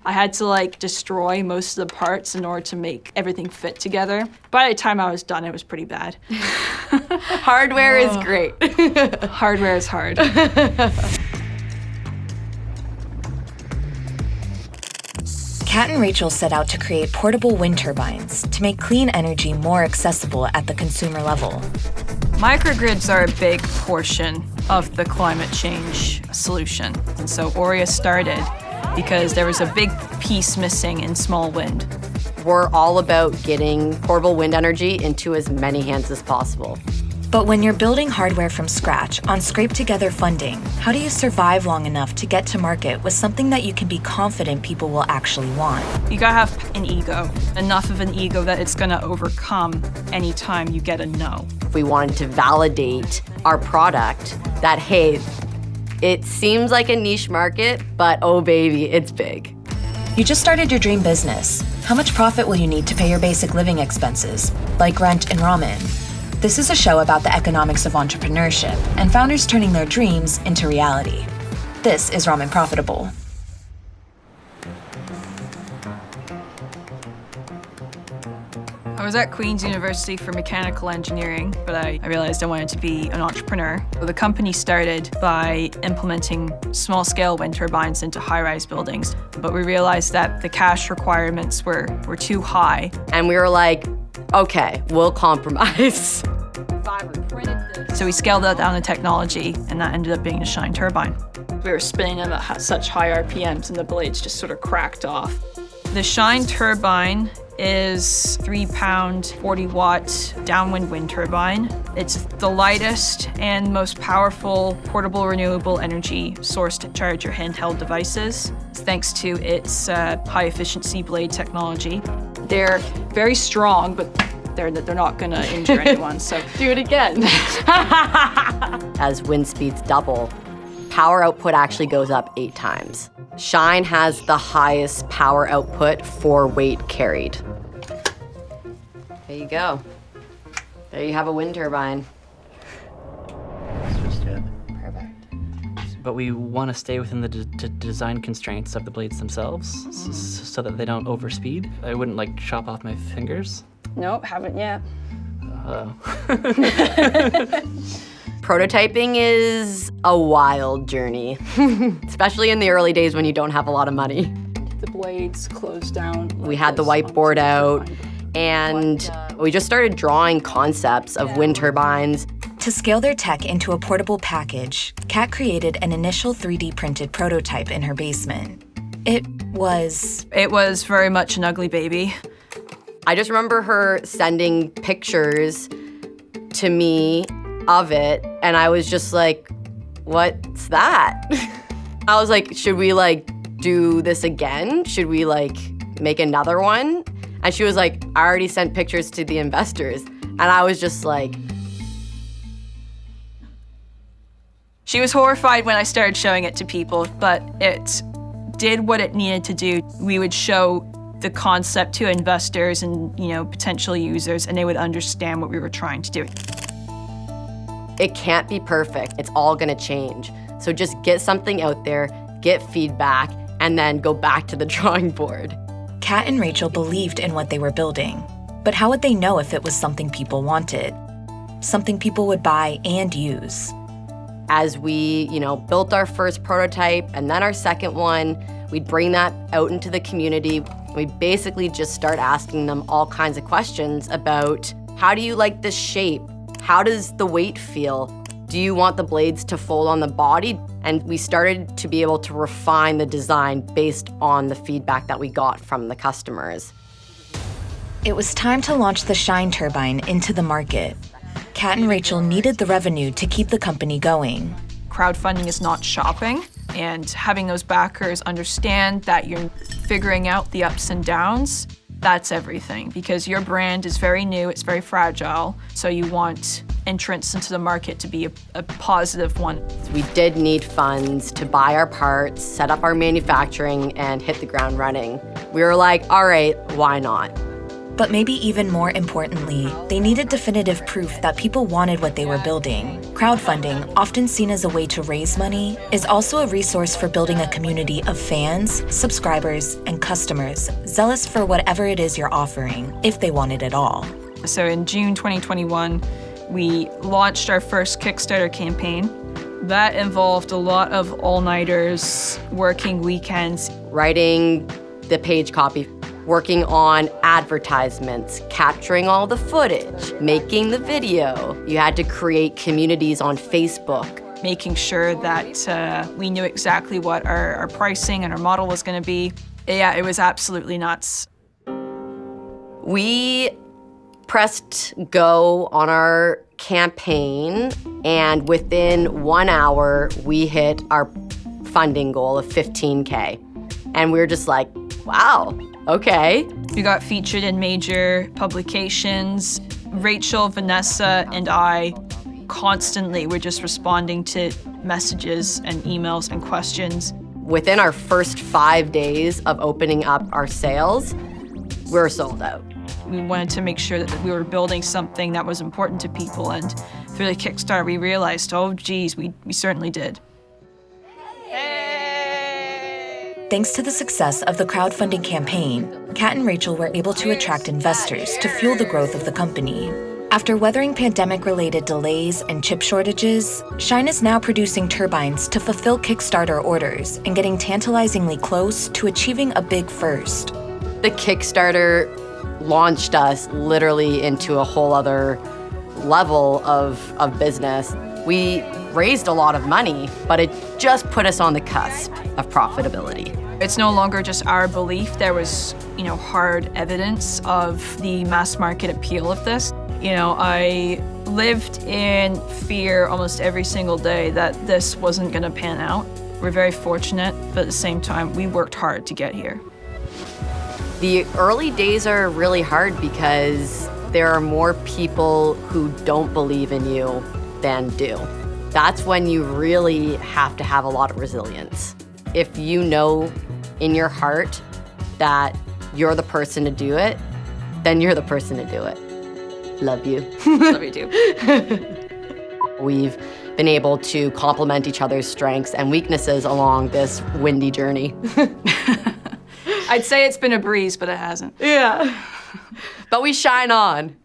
I had to like destroy most of the parts in order to make everything fit together. By the time I was done, it was pretty bad. Hardware is great. Hardware is hard. Kat and Rachel set out to create portable wind turbines to make clean energy more accessible at the consumer level. Microgrids are a big portion of the climate change solution. And so Aurea started because there was a big piece missing in small wind. We're all about getting portable wind energy into as many hands as possible. But when you're building hardware from scratch on scrape-together funding, how do you survive long enough to get to market with something that you can be confident people will actually want? You gotta have an ego, enough of an ego that it's gonna overcome anytime you get a no. We wanted to validate our product that, hey, it seems like a niche market, but oh baby, it's big. You just started your dream business. How much profit will you need to pay your basic living expenses, like rent and ramen? This is a show about the economics of entrepreneurship and founders turning their dreams into reality. This is Ramen Profitable. I was at Queen's University for mechanical engineering, but I realized I wanted to be an entrepreneur. The company started by implementing small-scale wind turbines into high-rise buildings, but we realized that the cash requirements were too high. And we were like, okay, we'll compromise. So we scaled down the technology, and that ended up being the Shine Turbine. We were spinning them at such high RPMs, and the blades just sort of cracked off. The Shine Turbine is 3-pound, 40-watt downwind wind turbine. It's the lightest and most powerful portable renewable energy source to charge your handheld devices, thanks to its high-efficiency blade technology. They're very strong, but they're not gonna injure anyone, so do it again. As wind speeds double, power output actually goes up 8 times. Shine has the highest power output for weight carried. There you go. There you have a wind turbine. Perfect. But we want to stay within the design constraints of the blades themselves so that they don't overspeed. I wouldn't like chop off my fingers. Nope, haven't yet. Prototyping is a wild journey, especially in the early days when you don't have a lot of money. The blades closed down. We had the whiteboard out, and we just started drawing concepts of wind turbines. To scale their tech into a portable package, Kat created an initial 3D printed prototype in her basement. It was very much an ugly baby. I just remember her sending pictures to me of it, and I was just like, what's that? I was like, should we like do this again? Should we like make another one? And she was like, I already sent pictures to the investors. And I was just like. She was horrified when I started showing it to people, but it did what it needed to do. We would show the concept to investors and, potential users, and they would understand what we were trying to do. It can't be perfect. It's all gonna change. So just get something out there, get feedback, and then go back to the drawing board. Kat and Rachel believed in what they were building, but how would they know if it was something people wanted? Something people would buy and use? As we, built our first prototype and then our second one, we'd bring that out into the community. We basically just start asking them all kinds of questions about, how do you like this shape? How does the weight feel? Do you want the blades to fold on the body? And we started to be able to refine the design based on the feedback that we got from the customers. It was time to launch the Shine Turbine into the market. Kat and Rachel needed the revenue to keep the company going. Crowdfunding is not shopping, and having those backers understand that you're figuring out the ups and downs, that's everything, because your brand is very new, it's very fragile, so you want entrance into the market to be a positive one. We did need funds to buy our parts, set up our manufacturing, and hit the ground running. We were like, all right, why not? But maybe even more importantly, they needed definitive proof that people wanted what they were building. Crowdfunding, often seen as a way to raise money, is also a resource for building a community of fans, subscribers, and customers zealous for whatever it is you're offering, if they want it at all. So in June 2021, we launched our first Kickstarter campaign. That involved a lot of all-nighters, working weekends. Writing the page copy, working on advertisements, capturing all the footage, making the video. You had to create communities on Facebook. Making sure that we knew exactly what our pricing and our model was going to be. Yeah, it was absolutely nuts. We pressed go on our campaign, and within 1 hour, we hit our funding goal of $15K. And we were just like, wow, okay. We got featured in major publications. Rachel, Vanessa, and I constantly were just responding to messages and emails and questions. Within our first 5 days of opening up our sales, we were sold out. We wanted to make sure that we were building something that was important to people, and through the Kickstarter, we realized, oh geez, we certainly did. Thanks to the success of the crowdfunding campaign, Kat and Rachel were able to attract investors to fuel the growth of the company. After weathering pandemic-related delays and chip shortages, Shine is now producing turbines to fulfill Kickstarter orders and getting tantalizingly close to achieving a big first. The Kickstarter launched us literally into a whole other level of business. We raised a lot of money, but it just put us on the cusp of profitability. It's no longer just our belief. There was, hard evidence of the mass market appeal of this. I lived in fear almost every single day that this wasn't gonna pan out. We're very fortunate, but at the same time, we worked hard to get here. The early days are really hard because there are more people who don't believe in you than do. That's when you really have to have a lot of resilience. If you know in your heart that you're the person to do it, then you're the person to do it. Love you. Love you too. We've been able to complement each other's strengths and weaknesses along this windy journey. I'd say it's been a breeze, but it hasn't. Yeah. But we shine on.